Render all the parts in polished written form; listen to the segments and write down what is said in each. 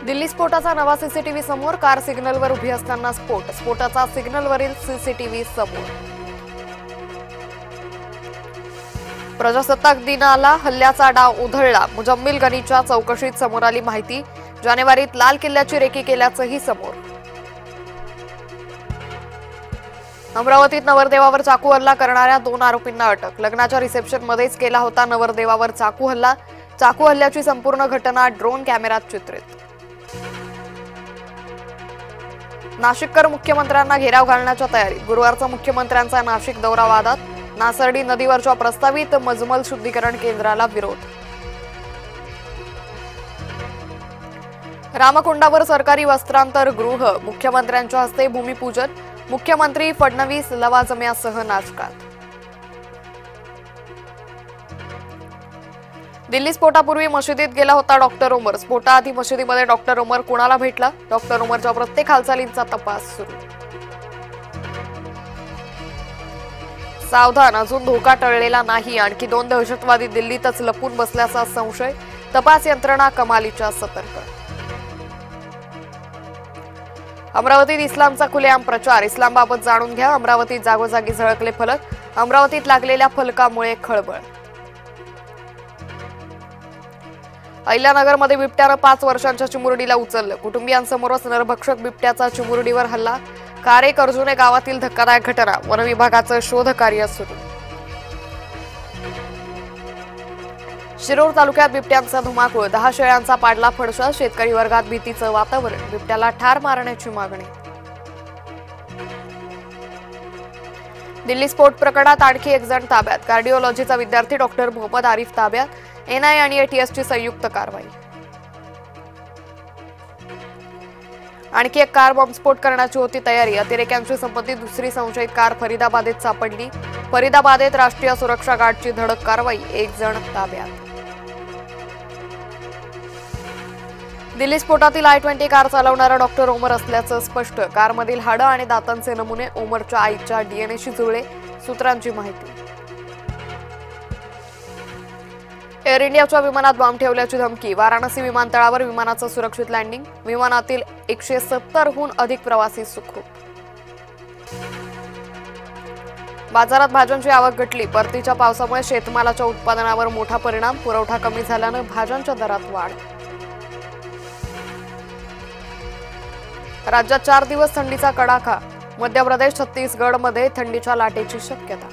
दिल्ली स्फोटाचा नवा सीसीटीव्ही समोर, कार सिग्नलवर उभी असताना स्फोटाचा सिग्नलवरील सीसीटीव्ही समोर। प्रजासत्ताक दिनाला हल्ल्याचा डाव उधळला, मुजम्मिल गनीच्या चौकशीत समोर आली माहिती। जानेवारीत लाल किल्ल्याची रेकी केल्याचंही समोर। अमरावतीत नवरदेवावर चाकू हल्ला करणाऱ्या 2 आरोपींना अटक। लग्नाच्या रिसेप्शनमध्येच केला होता नवरदेवावर चाकू हल्ला। चाकू हल्ल्याची संपूर्ण घटना ड्रोन कॅमेऱ्यात चित्रित। नाशिककर मुख्यमंत्र्यांना घेराव घालण्याच्या तयारीत, गुरुवारचा मुख्यमंत्र्यांचा नाशिक दौरा वादात। नासर्डी नदीवरच्या प्रस्तावित मजमल शुद्धीकरण केंद्राला विरोध। रामकुंडावर सरकारी वस्त्रांतर गृह, मुख्यमंत्र्यांच्या हस्ते भूमिपूजन। मुख्यमंत्री फडणवीस लवाजम्यासह नाचकात। दिल्ली स्फोटापूर्वी मशिदीत गेला होता डॉक्टर उमर। स्फोटाआधी मशिदीमध्ये डॉक्टर उमर कुणाला भेटला? डॉक्टर उमरच्या प्रत्येक हालचालींचा तपास सुरू। सावधान, अजून धोका टळलेला नाही। आणखी 2 दहशतवादी दिल्लीतच लपून बसल्याचा संशय। तपास यंत्रणा कमालीच्या सतर्क। अमरावतीत इस्लामचा खुलेआम प्रचार, इस्लामबाबत जाणून घ्या। अमरावतीत जागोजागी झळकले फलक। अमरावतीत लागलेल्या फलकामुळे खळबळ। अहिल्यानगरमध्ये बिबट्यानं 5 वर्षांच्या चिमुरडीला उचललं। कुटुंबियांसमोरच नरभक्षक बिबट्याचा चिमुरडीवर हल्ला। कारेक अर्जुने गावातील धक्कादायक घटना। वनविभागाचं शोधकार्य सुरू। शिरूर तालुक्यात बिबट्यांचा धुमाकूळ, 10 शेळ्यांचा पाडला फडशा। शेतकरी वर्गात भीतीचं वातावरण, बिबट्याला ठार मारण्याची मागणी। दिल्ली स्फोट प्रकरणात आणखी 1 जण ताब्यात, कार्डिओलॉजीचा विद्यार्थी डॉक्टर मोहम्मद आरिफ ताब्यात। एनआय आणि एटीएसची संयुक्त कारवाई। आणखी एक कार बॉम्बस्फोट करण्याची होती तयारी, अतिरेक्यांशी संबंधित दुसरी संशयित कार फरीदाबादेत सापडली। फरीदाबादेत राष्ट्रीय सुरक्षा गार्डची धडक कारवाई, 1 जण ताब्यात। दिल्ली स्फोटातील I-20 कार चालवणारा डॉक्टर उमर असल्याचं स्पष्ट। कारमधील हाडं आणि दातांचे नमुने उमरच्या आईच्या डीएनएशी जुळले, सूत्रांची माहिती। एअर इंडियाच्या विमानात बॉम्ब ठेवल्याची धमकी, वाराणसी विमानतळावर विमानाचं सुरक्षित लँडिंग। विमानातील 170हून अधिक प्रवासी सुखरूप। बाजारात भाज्यांची आवक घटली, परतीच्या पावसामुळे शेतमालाच्या उत्पादनावर मोठा परिणाम। पुरवठा कमी झाल्यानं भाज्यांच्या दरात वाढ। राज्यात 4 दिवस थंडीचा कडाका, मध्य प्रदेश छत्तीसगडमध्ये थंडीच्या लाटेची शक्यता।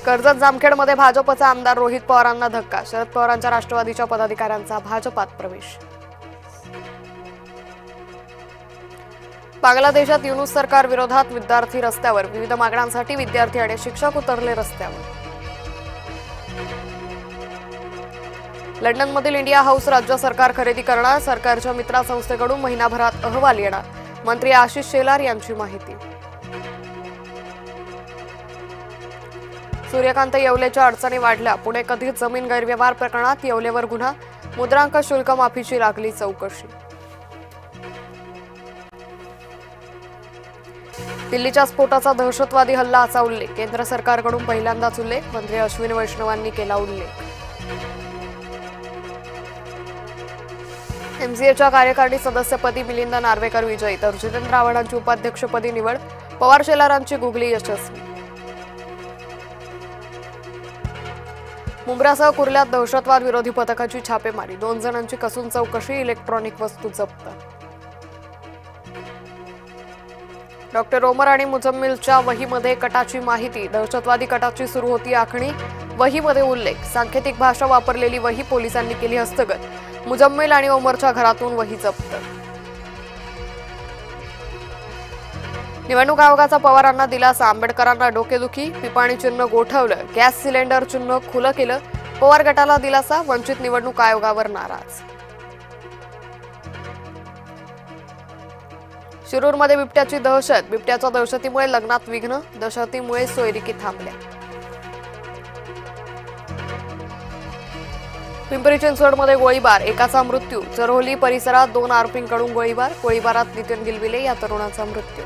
कर्जत जामखेडमध्ये भाजपचा आमदार रोहित पवारांना धक्का, शरद पवारांच्या राष्ट्रवादीच्या पदाधिकाऱ्यांचा भाजपात प्रवेश। बांगलादेशात युनूस सरकार विरोधात विद्यार्थी रस्त्यावर, विविध मागण्यांसाठी विद्यार्थी आणि शिक्षक उतरले रस्त्यावर। लंडनमधील इंडिया हाऊस राज्य सरकार खरेदी करणार, सरकारच्या मित्रा संस्थेकडून महिनाभरात अहवाल येणार। मंत्री आशिष शेलार यांची माहिती। सूर्यकांत येवलेच्या अडचणी वाढल्या, पुणे कथित जमीन गैरव्यवहार प्रकरणात येवलेवर गुन्हा, मुद्रांक शुल्क माफीची लागली चौकशी। दिल्लीच्या स्फोटाचा दहशतवादी हल्ला असा उल्लेख, केंद्र सरकारकडून पहिल्यांदाच उल्लेख। मंत्री अश्विनी वैष्णवांनी केला उल्लेख। एमसीएच्या कार्यकारिणी सदस्यपदी मिलिंद नार्वेकर विजयी, तर जितेंद्र आव्हाडांची उपाध्यक्षपदी निवड। पवार शेलारांची गुगली यशस्वी। मुंब्रासह कुर्ल्यात दहशतवाद विरोधी पथकाची छापेमारी, 2 जणांची कसून चौकशी, इलेक्ट्रॉनिक वस्तू जप्त। डॉक्टर उमर आणि मुजम्मिलच्या वहीमध्ये कटाची माहिती, दहशतवादी कटाची सुरू होती आखणी। वहीमध्ये उल्लेख, सांकेतिक भाषा वापरलेली वही पोलिसांनी केली हस्तगत। मुजम्मिल आणि उमरच्या घरातून वही जप्त। निवडणूक आयोगाचा पवारांना दिलासा, आंबेडकरांना डोकेदुखी, पिपाणी चिन्ह गोठवलं, गॅस सिलेंडर चिन्ह खुलं केलं। पवार गटाला दिलासा, वंचित निवडणूक आयोगावर नाराज। शिरूरमध्ये बिबट्याची दहशत, बिबट्याच्या दहशतीमुळे लग्नात विघ्न, दहशतीमुळे सोयरिकी थांबल्या। पिंपरी चिंचवडमध्ये गोळीबार, एकाचा मृत्यू। चरोली परिसरात 2 आरोपींकडून गोळीबार, गोळीबारात नितीन गिलविले या तरुणाचा मृत्यू।